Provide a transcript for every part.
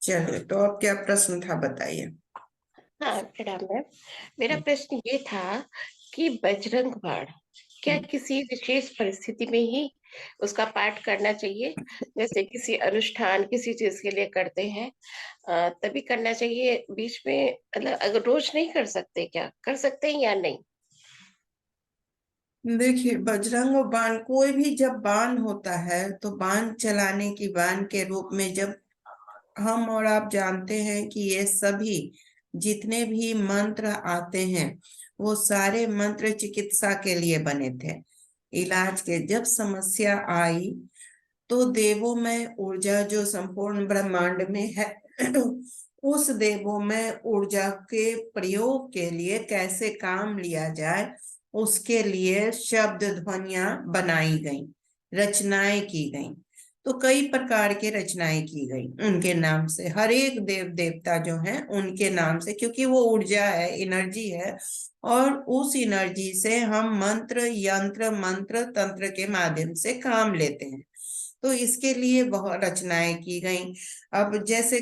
चलिए, तो अब क्या प्रश्न था, बताइए। हाँ प्रणाम मैम। मेरा प्रश्न ये था कि बजरंग बाण क्या किसी विशेष परिस्थिति में ही उसका पाठ करना चाहिए? जैसे किसी अनुष्ठान किसी चीज के लिए करते हैं, तभी करना चाहिए, बीच में मतलब अगर रोज नहीं कर सकते, क्या कर सकते हैं या नहीं? देखिए, बजरंग बाण, कोई भी जब बाण होता है तो बाण चलाने की बाण के रूप में, जब हम और आप जानते हैं कि ये सभी जितने भी मंत्र आते हैं, वो सारे मंत्र चिकित्सा के लिए बने थे, इलाज के। जब समस्या आई तो देवों में ऊर्जा जो संपूर्ण ब्रह्मांड में है उस देवों में ऊर्जा के प्रयोग के लिए कैसे काम लिया जाए, उसके लिए शब्द ध्वनियां बनाई गई, रचनाएं की गई। तो कई प्रकार के रचनाएं की गई उनके नाम से, हर एक देव देवता जो हैं उनके नाम से, क्योंकि वो ऊर्जा है, एनर्जी है। और उस एनर्जी से हम मंत्र, यंत्र, मंत्र, तंत्र के माध्यम से काम लेते हैं। तो इसके लिए बहुत रचनाएं की गई। अब जैसे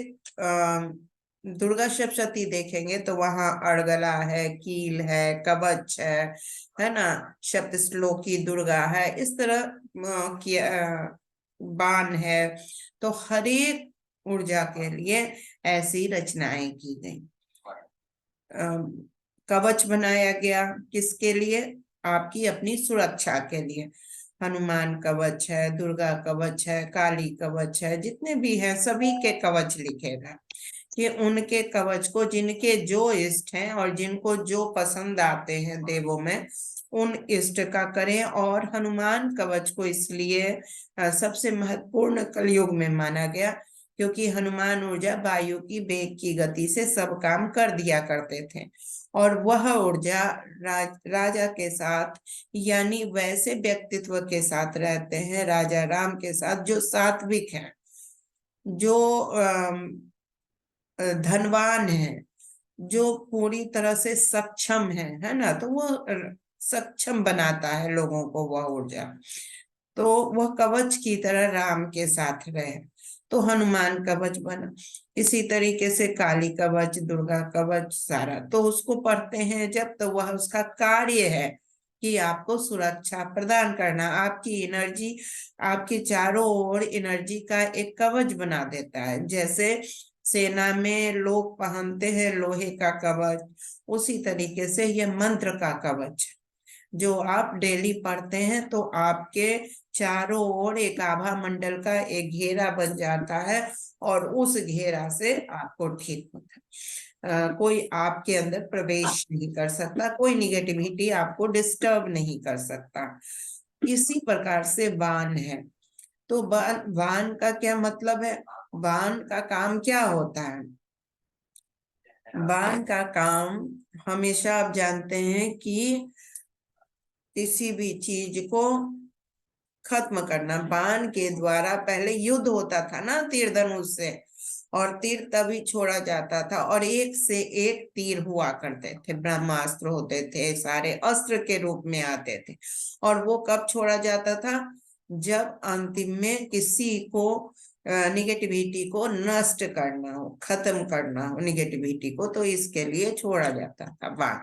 दुर्गा सप्तशती देखेंगे तो वहां अर्गला है, कील है, कवच है ना, सप्त श्लोकी दुर्गा है, इस तरह बाण है। तो हर एक ऊर्जा के लिए ऐसी रचनाएं की गई। अम, कवच बनाया गया किसके लिए? आपकी अपनी सुरक्षा के लिए। हनुमान कवच है, दुर्गा कवच है, काली कवच है, जितने भी हैं सभी के कवच लिखेगा कि उनके कवच को जिनके जो इष्ट हैं और जिनको जो पसंद आते हैं देवों में, उन इष्ट का करें। और हनुमान कवच को इसलिए सबसे महत्वपूर्ण कलयुग में माना गया, क्योंकि हनुमान ऊर्जा वायु की वेग की गति से सब काम कर दिया करते थे। और वह ऊर्जा राजा के साथ, यानी वैसे व्यक्तित्व के साथ रहते हैं, राजा राम के साथ, जो सात्विक हैं, जो धनवान है, जो पूरी तरह से सक्षम है ना, तो वो सक्षम बनाता है लोगों को वह ऊर्जा। तो वह कवच की तरह राम के साथ रहे, तो हनुमान कवच बना। इसी तरीके से काली कवच, दुर्गा कवच, सारा तो उसको पढ़ते हैं जब, तो वह उसका कार्य है कि आपको सुरक्षा प्रदान करना, आपकी एनर्जी, आपकी चारों ओर एनर्जी का एक कवच बना देता है। जैसे सेना में लोग पहनते हैं लोहे का कवच, उसी तरीके से यह मंत्र का कवच जो आप डेली पढ़ते हैं, तो आपके चारों ओर एक आभा मंडल का एक घेरा बन जाता है, और उस घेरा से आपको ठीक होता है। कोई आपके अंदर प्रवेश नहीं कर सकता, कोई निगेटिविटी आपको डिस्टर्ब नहीं कर सकता। इसी प्रकार से वान है। तो वान का क्या मतलब है? वान का काम क्या होता है? वान का काम, हमेशा आप जानते हैं कि किसी भी चीज को खत्म करना, बाण के द्वारा। पहले युद्ध होता था ना तीर धनुष से, और तीर तभी छोड़ा जाता था, और एक से एक तीर हुआ करते थे, ब्रह्मास्त्र होते थे, सारे अस्त्र के रूप में आते थे। और वो कब छोड़ा जाता था? जब अंतिम में किसी को निगेटिविटी को नष्ट करना हो, खत्म करना हो निगेटिविटी को, तो इसके लिए छोड़ा जाता था बाण।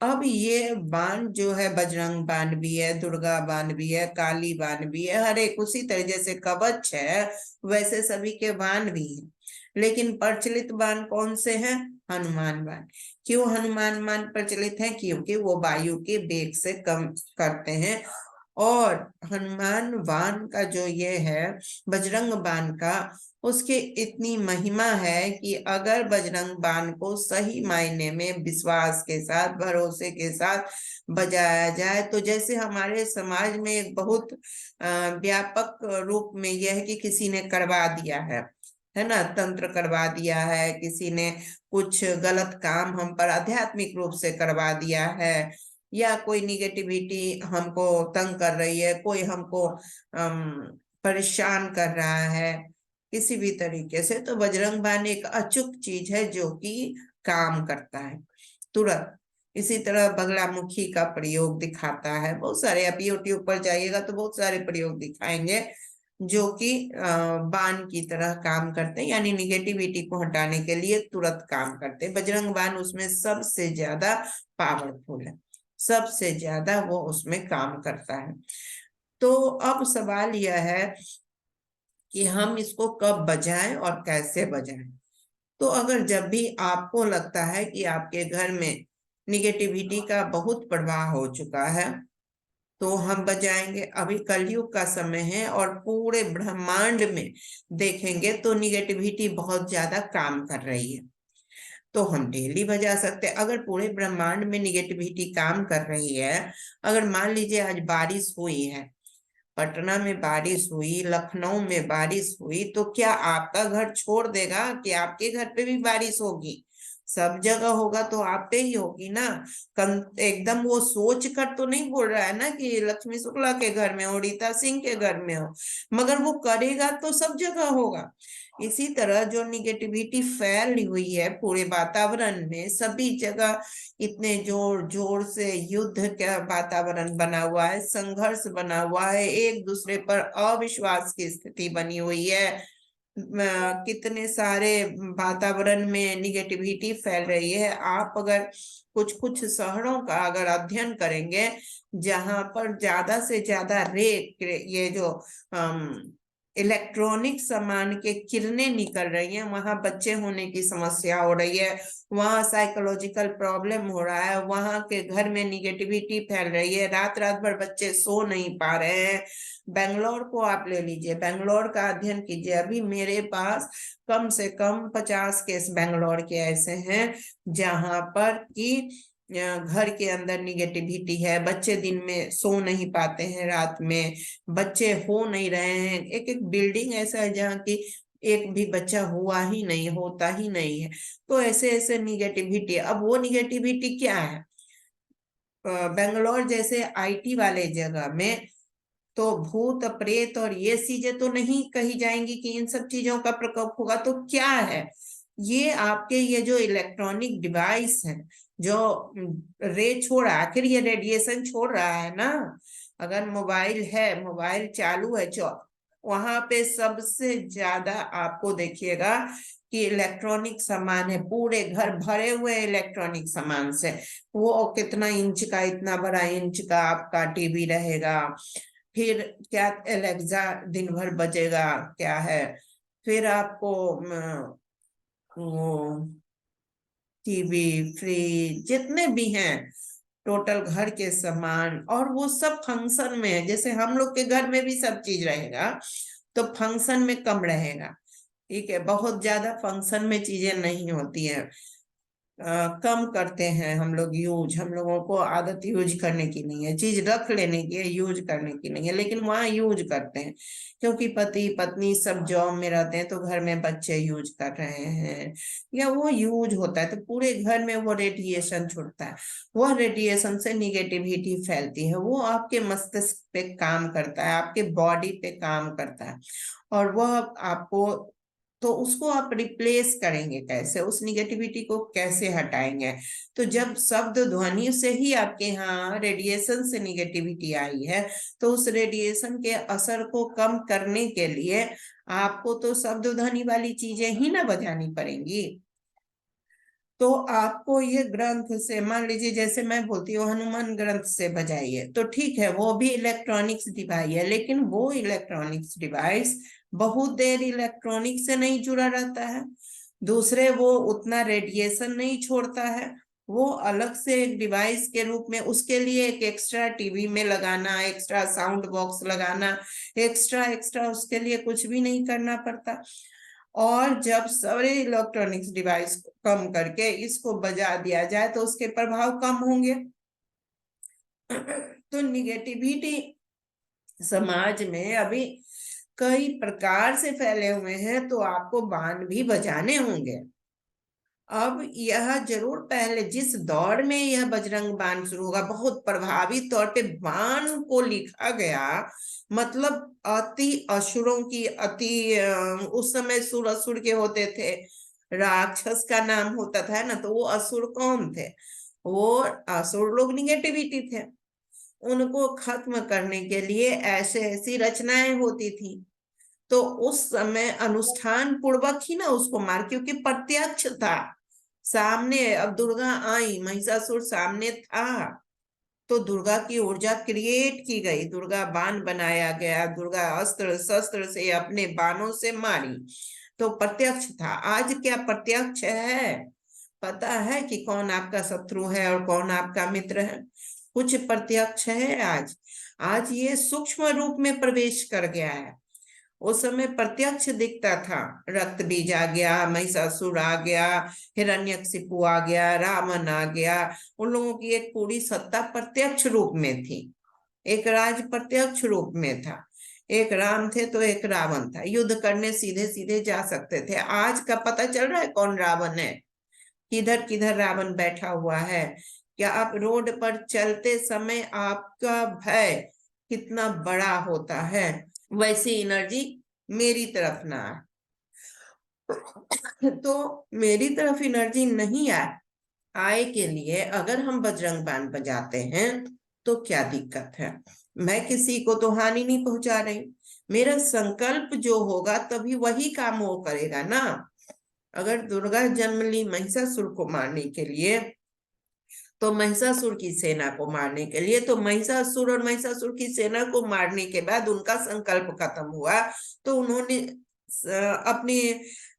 अब ये बाण जो है, बजरंग बाण भी है, दुर्गा बाण भी है, काली बाण भी है, हर एक उसी तरह जैसे कवच है वैसे सभी के बाण भी हैं। लेकिन प्रचलित बाण कौन से हैं? हनुमान बाण। क्यों हनुमान बाण प्रचलित है? क्योंकि वो वायु के वेग से कम करते हैं। और हनुमान बाण का जो ये है, बजरंग बाण का, उसके इतनी महिमा है कि अगर बजरंग बाण को सही मायने में विश्वास के साथ, भरोसे के साथ बजाया जाए, तो जैसे हमारे समाज में एक बहुत व्यापक रूप में यह है कि किसी ने करवा दिया है ना, तंत्र करवा दिया है, किसी ने कुछ गलत काम हम पर आध्यात्मिक रूप से करवा दिया है, या कोई निगेटिविटी हमको तंग कर रही है, कोई हमको परेशान कर रहा है किसी भी तरीके से, तो बजरंग बाण एक अचूक चीज है जो कि काम करता है तुरंत। इसी तरह बगलामुखी का प्रयोग दिखाता है, बहुत सारे, आप यूट्यूब पर जाइएगा तो बहुत सारे प्रयोग दिखाएंगे जो कि बाण की तरह काम करते हैं, यानी निगेटिविटी को हटाने के लिए तुरंत काम करते हैं। बजरंग बाण उसमें सबसे ज्यादा पावरफुल है, सबसे ज्यादा वो उसमें काम करता है। तो अब सवाल यह है कि हम इसको कब बजाएं और कैसे बजाएं। तो अगर जब भी आपको लगता है कि आपके घर में निगेटिविटी का बहुत प्रभाव हो चुका है, तो हम बजाएंगे। अभी कलयुग का समय है और पूरे ब्रह्मांड में देखेंगे तो निगेटिविटी बहुत ज्यादा काम कर रही है, तो हम डेली बजा सकते हैं। अगर पूरे ब्रह्मांड में निगेटिविटी काम कर रही है, अगर मान लीजिए आज बारिश हुई है, पटना में बारिश हुई, लखनऊ में बारिश हुई, तो क्या आपका घर छोड़ देगा कि आपके घर पे भी बारिश होगी? सब जगह होगा तो आप पे ही होगी ना। एकदम वो सोच कर तो नहीं बोल रहा है ना कि लक्ष्मी शुक्ला के घर में हो, रीता सिंह के घर में हो, मगर वो करेगा तो सब जगह होगा। इसी तरह जो निगेटिविटी फैली हुई है पूरे वातावरण में, सभी जगह इतने जोर जोर से युद्ध का वातावरण बना हुआ है, संघर्ष बना हुआ है, एक दूसरे पर अविश्वास की स्थिति बनी हुई है, कितने सारे वातावरण में निगेटिविटी फैल रही है। आप अगर कुछ कुछ शहरों का अगर अध्ययन करेंगे, जहां पर ज्यादा से ज्यादा ये जो इलेक्ट्रॉनिक सामान के किरणें निकल रही हैं, वहां बच्चे होने की समस्या हो रही है, वहां साइकोलॉजिकल प्रॉब्लम हो रहा है, वहां के घर में निगेटिविटी फैल रही है, रात रात भर बच्चे सो नहीं पा रहे हैं। बेंगलोर को आप ले लीजिए, बेंगलोर का अध्ययन कीजिए। अभी मेरे पास कम से कम 50 केस बेंगलोर के ऐसे हैं जहां पर कि घर के अंदर निगेटिविटी है, बच्चे दिन में सो नहीं पाते हैं, रात में बच्चे हो नहीं रहे हैं। एक एक बिल्डिंग ऐसा है जहाँ की एक भी बच्चा हुआ ही नहीं, होता ही नहीं है। तो ऐसे ऐसे निगेटिविटी, अब वो निगेटिविटी क्या है? बेंगलोर जैसे आईटी वाले जगह में तो भूत प्रेत और ये चीजें तो नहीं कही जाएंगी कि इन सब चीजों का प्रकोप होगा। तो क्या है? ये आपके ये जो इलेक्ट्रॉनिक डिवाइस है, जो रे छोड़ रहा है, आखिर ये रेडिएशन छोड़ रहा है ना। अगर मोबाइल है, मोबाइल चालू है, वहां पे सबसे ज्यादा आपको देखिएगा कि इलेक्ट्रॉनिक सामान है, पूरे घर भरे हुए इलेक्ट्रॉनिक सामान से। वो कितना इंच का, इतना बड़ा इंच का आपका टीवी रहेगा, फिर क्या एलेक्सा दिन भर बजेगा, क्या है, फिर आपको वो टीवी, फ्रिज, जितने भी हैं टोटल घर के सामान, और वो सब फंक्शन में है। जैसे हम लोग के घर में भी सब चीज रहेगा, तो फंक्शन में कम रहेगा। ठीक है, बहुत ज्यादा फंक्शन में चीजें नहीं होती हैं, कम करते हैं हम लोग यूज। हम लोगों को आदत यूज करने की नहीं है, चीज रख लेने की है, यूज करने की नहीं है, लेकिन वहां यूज करते हैं क्योंकि पति पत्नी सब जॉब में रहते हैं, तो घर में बच्चे यूज कर रहे हैं या वो यूज होता है, तो पूरे घर में वो रेडिएशन छूटता है। वह रेडिएशन से निगेटिविटी फैलती है, वो आपके मस्तिष्क पे काम करता है, आपके बॉडी पे काम करता है, और वह आपको, तो उसको आप रिप्लेस करेंगे कैसे, उस निगेटिविटी को कैसे हटाएंगे? तो जब शब्द ध्वनि से ही आपके यहाँ रेडिएशन से निगेटिविटी आई है, तो उस रेडिएशन के असर को कम करने के लिए आपको तो शब्द ध्वनि वाली चीजें ही ना बजानी पड़ेंगी। तो आपको ये ग्रंथ से, मान लीजिए जैसे मैं बोलती हूँ हनुमान ग्रंथ से बजाइए, तो ठीक है, वो भी इलेक्ट्रॉनिक्स डिवाइस है, लेकिन वो इलेक्ट्रॉनिक्स डिवाइस बहुत देर इलेक्ट्रॉनिक से नहीं जुड़ा रहता है। दूसरे, वो उतना रेडिएशन नहीं छोड़ता है, वो अलग से एक डिवाइस के रूप में, उसके लिए एक एक्स्ट्रा टीवी में लगाना, एक्स्ट्रा साउंड बॉक्स लगाना, एक्स्ट्रा एक्स्ट्रा उसके लिए कुछ भी नहीं करना पड़ता। और जब सारे इलेक्ट्रॉनिक्स डिवाइस को कम करके इसको बजा दिया जाए, तो उसके प्रभाव कम होंगे। तो निगेटिविटी समाज में अभी कई प्रकार से फैले हुए हैं, तो आपको बाण भी बजाने होंगे। अब यह जरूर, पहले जिस दौर में यह बजरंग बाण शुरू होगा, बहुत प्रभावी तौर पे बाण को लिखा गया, मतलब अति असुरों की अति, उस समय सुर असुर के होते थे, राक्षस का नाम होता था ना, तो वो असुर कौन थे? वो असुर लोग निगेटिविटी थे, उनको खत्म करने के लिए ऐसे ऐसी रचनाएं होती थी। तो उस समय अनुष्ठान पूर्वक ही ना उसको मार, क्योंकि प्रत्यक्ष था सामने। अब दुर्गा आई, महिषासुर सामने था, तो दुर्गा की ऊर्जा क्रिएट की गई, दुर्गा बाण बनाया गया, दुर्गा अस्त्र शस्त्र से अपने बाणों से मारी, तो प्रत्यक्ष था। आज क्या प्रत्यक्ष है? पता है कि कौन आपका शत्रु है और कौन आपका मित्र है? कुछ प्रत्यक्ष है आज? आज ये सूक्ष्म रूप में प्रवेश कर गया है। उस समय प्रत्यक्ष दिखता था, रक्त बीज आ गया, महिषासुर आ गया, हिरण्यकशिपु आ गया, रावण आ गया। उन लोगों की एक पूरी सत्ता प्रत्यक्ष रूप में थी, एक राज प्रत्यक्ष रूप में था। एक राम थे तो एक रावण था, युद्ध करने सीधे सीधे जा सकते थे। आज का पता चल रहा है कौन रावण है, किधर किधर रावण बैठा हुआ है। क्या आप रोड पर चलते समय आपका भय कितना बड़ा होता है, वैसी एनर्जी मेरी तरफ ना आए। तो मेरी तरफ एनर्जी नहीं आए के लिए अगर हम बजरंग बाण बजाते हैं तो क्या दिक्कत है? मैं किसी को तो हानि नहीं पहुंचा रही, मेरा संकल्प जो होगा तभी वही काम वो करेगा ना। अगर दुर्गा जन्म ली महिषासुर को मारने के लिए, तो महिषासुर की सेना को मारने के लिए, तो महिषासुर और महिषासुर की सेना को मारने के बाद उनका संकल्प खत्म हुआ, तो उन्होंने अपने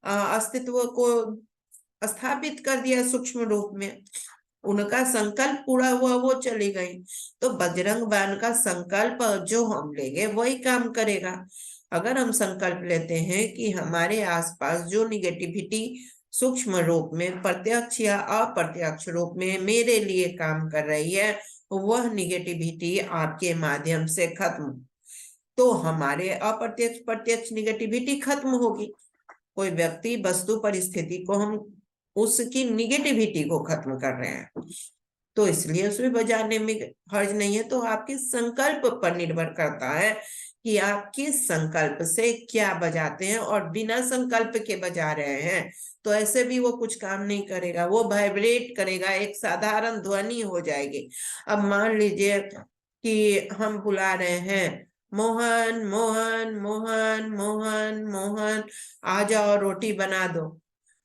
अस्तित्व को स्थापित कर दिया सूक्ष्म रूप में। उनका संकल्प पूरा हुआ, वो चली गई। तो बजरंग बाण का संकल्प जो हम लेंगे वही काम करेगा। अगर हम संकल्प लेते हैं कि हमारे आसपास जो निगेटिविटी सूक्ष्म रूप में, प्रत्यक्ष या अप्रत्यक्ष रूप में मेरे लिए काम कर रही है, वह निगेटिविटी आपके माध्यम से खत्म, तो हमारे अप्रत्यक्ष प्रत्यक्ष निगेटिविटी खत्म होगी। कोई व्यक्ति वस्तु परिस्थिति को हम उसकी निगेटिविटी को खत्म कर रहे हैं, तो इसलिए उसमें बजाने में हर्ज नहीं है। तो आपके संकल्प पर निर्भर करता है कि आप किस संकल्प से क्या बजाते हैं, और बिना संकल्प के बजा रहे हैं तो ऐसे भी वो कुछ काम नहीं करेगा, वो वाइब्रेट करेगा, एक साधारण ध्वनि हो जाएगी। अब मान लीजिए कि हम बुला रहे हैं, मोहन मोहन मोहन मोहन मोहन, आ जाओ रोटी बना दो।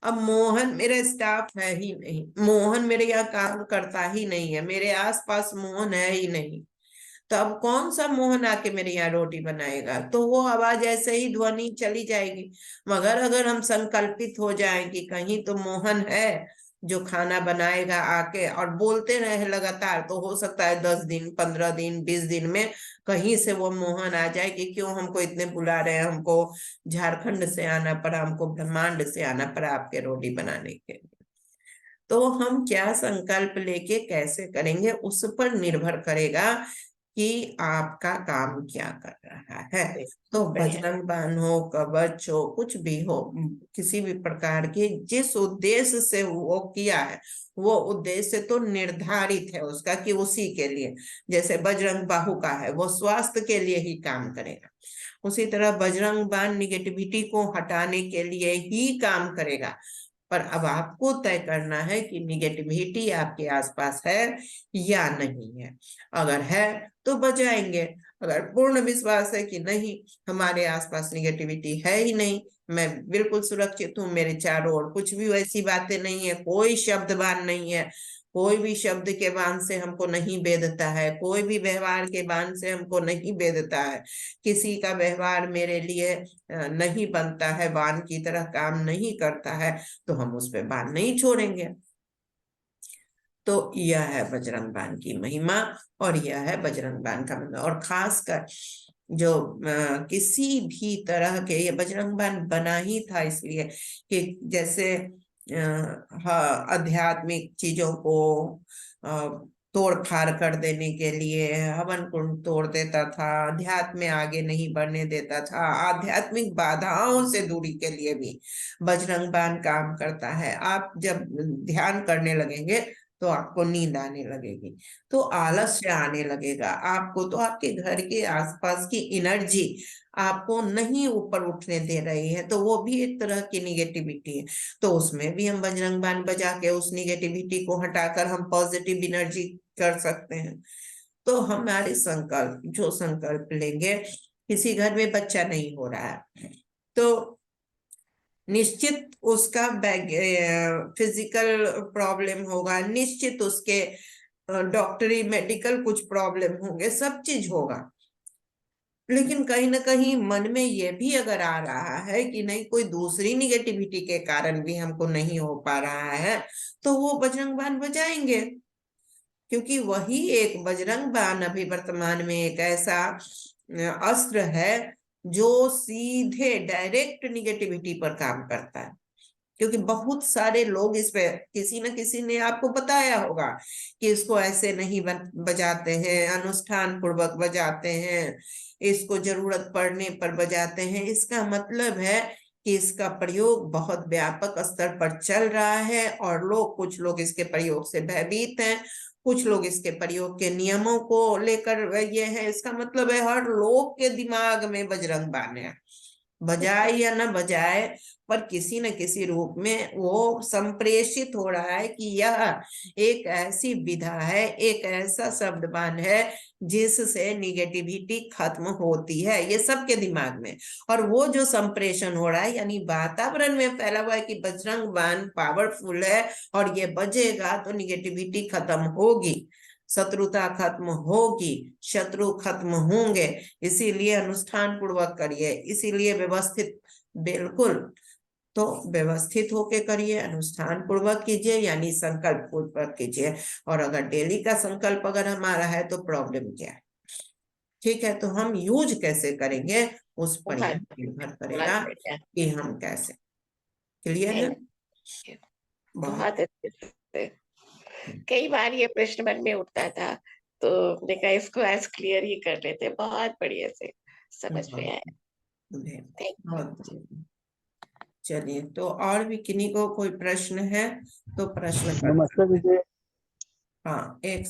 अब मोहन मेरा स्टाफ है ही नहीं, मोहन मेरे यहाँ काम करता ही नहीं है, मेरे आसपास मोहन है ही नहीं, तो अब कौन सा मोहन आके मेरे यहाँ रोटी बनाएगा? तो वो आवाज ऐसे ही ध्वनि चली जाएगी। मगर अगर हम संकल्पित हो जाएं कि कहीं तो मोहन है जो खाना बनाएगा आके, और बोलते रहे लगातार, तो हो सकता है 10 दिन 15 दिन 20 दिन में कहीं से वो मोहन आ जाए कि क्यों हमको इतने बुला रहे हैं, हमको झारखंड से आना पड़ा, हमको ब्रह्मांड से आना पड़ा आपके रोटी बनाने के लिए। तो हम क्या संकल्प लेके कैसे करेंगे उस पर निर्भर करेगा कि आपका काम क्या कर रहा है। तो बढ़िया। बजरंग बाण हो, कवच हो, कुछ भी हो, किसी भी प्रकार के जिस उद्देश्य से वो किया है, वो उद्देश्य तो निर्धारित है उसका कि उसी के लिए, जैसे बजरंग बाहु का है वो स्वास्थ्य के लिए ही काम करेगा, उसी तरह बजरंग बाण निगेटिविटी को हटाने के लिए ही काम करेगा। पर अब आपको तय करना है कि निगेटिविटी आपके आसपास है या नहीं है। अगर है तो बचाएंगे, अगर पूर्ण विश्वास है कि नहीं, हमारे आसपास निगेटिविटी है ही नहीं, मैं बिल्कुल सुरक्षित हूँ, मेरे चारों ओर कुछ भी वैसी बातें नहीं है, कोई शब्द बाण नहीं है, कोई भी शब्द के बाण से हमको नहीं बेधता है, कोई भी व्यवहार के बाण से हमको नहीं बेधता है, किसी का व्यवहार मेरे लिए नहीं बनता है, बाण की तरह काम नहीं करता है, तो हम उस पर बाण नहीं छोड़ेंगे। तो यह है बजरंग बाण की महिमा, और यह है बजरंग बाण का महिमा। और खासकर जो किसी भी तरह के, ये बजरंग बाण बना ही था इसलिए कि जैसे हाँ, आध्यात्मिक चीजों को तोड़ फाड़ कर देने के लिए हवन कुंड तोड़ देता था, अध्यात्म में आगे नहीं बढ़ने देता था, आध्यात्मिक बाधाओं से दूरी के लिए भी बजरंग बाण काम करता है। आप जब ध्यान करने लगेंगे तो आपको नींद आने लगेगी, तो आलस्य आने लगेगा आपको, तो आपके घर के आसपास की एनर्जी आपको नहीं ऊपर उठने दे रही है, तो वो भी एक तरह की निगेटिविटी है। तो उसमें भी हम बजरंग बाण बजा के उस निगेटिविटी को हटाकर हम पॉजिटिव एनर्जी कर सकते हैं। तो हमारे संकल्प, जो संकल्प लेंगे किसी घर में बच्चा नहीं हो रहा है, तो निश्चित उसका फिजिकल प्रॉब्लम होगा, निश्चित उसके डॉक्टरी मेडिकल कुछ प्रॉब्लम होंगे, सब चीज होगा। लेकिन कहीं ना कहीं मन में ये भी अगर आ रहा है कि नहीं, कोई दूसरी निगेटिविटी के कारण भी हमको नहीं हो पा रहा है, तो वो बजरंग बाण बजाएंगे। क्योंकि वही एक बजरंग बाण अभी वर्तमान में एक ऐसा अस्त्र है जो सीधे डायरेक्ट निगेटिविटी पर काम करता है। क्योंकि बहुत सारे लोग इस पे, किसी न किसी ने आपको बताया होगा कि इसको ऐसे नहीं बजाते हैं, अनुष्ठान पूर्वक बजाते हैं, इसको जरूरत पड़ने पर बजाते हैं। इसका मतलब है कि इसका प्रयोग बहुत व्यापक स्तर पर चल रहा है, और कुछ लोग इसके प्रयोग से भयभीत हैं, कुछ लोग इसके प्रयोग के नियमों को लेकर ये है। इसका मतलब है हर लोग के दिमाग में बजरंग बाण है, बजाए या न बजाए, पर किसी न किसी रूप में वो संप्रेषित हो रहा है कि यह एक ऐसी विधा है, एक ऐसा शब्दबान है जिससे निगेटिविटी खत्म होती है, ये सबके दिमाग में। और वो जो संप्रेषण हो रहा है, यानी वातावरण में फैला हुआ है कि बजरंग बाण पावरफुल है और ये बजेगा तो निगेटिविटी खत्म होगी, शत्रुता खत्म होगी, शत्रु खत्म होंगे। इसीलिए अनुष्ठान पूर्वक करिए, इसीलिए व्यवस्थित, बिल्कुल, तो व्यवस्थित होके करिए, अनुष्ठान पूर्वक कीजिए, यानी संकल्प पूर्वक कीजिए। और अगर डेली का संकल्प अगर हमारा है तो प्रॉब्लम क्या है? ठीक है, तो हम यूज कैसे करेंगे उस पर यह बहुत निर्भर बहुत करेगा बढ़िया। कि हम कैसे। क्लियर है? Thank you. बहुत। बहुत अच्छे से। कई बार ये प्रश्न मन में उठता था, तो हमने कहा इसको एज क्लियर ही कर लेते। बहुत बढ़िया से समझ में आया। Thank you. बहुत। चलिए, तो और भी किन्हीं को कोई प्रश्न है तो प्रश्न कर नमस्ते सकते हैं। विजय। हाँ, एक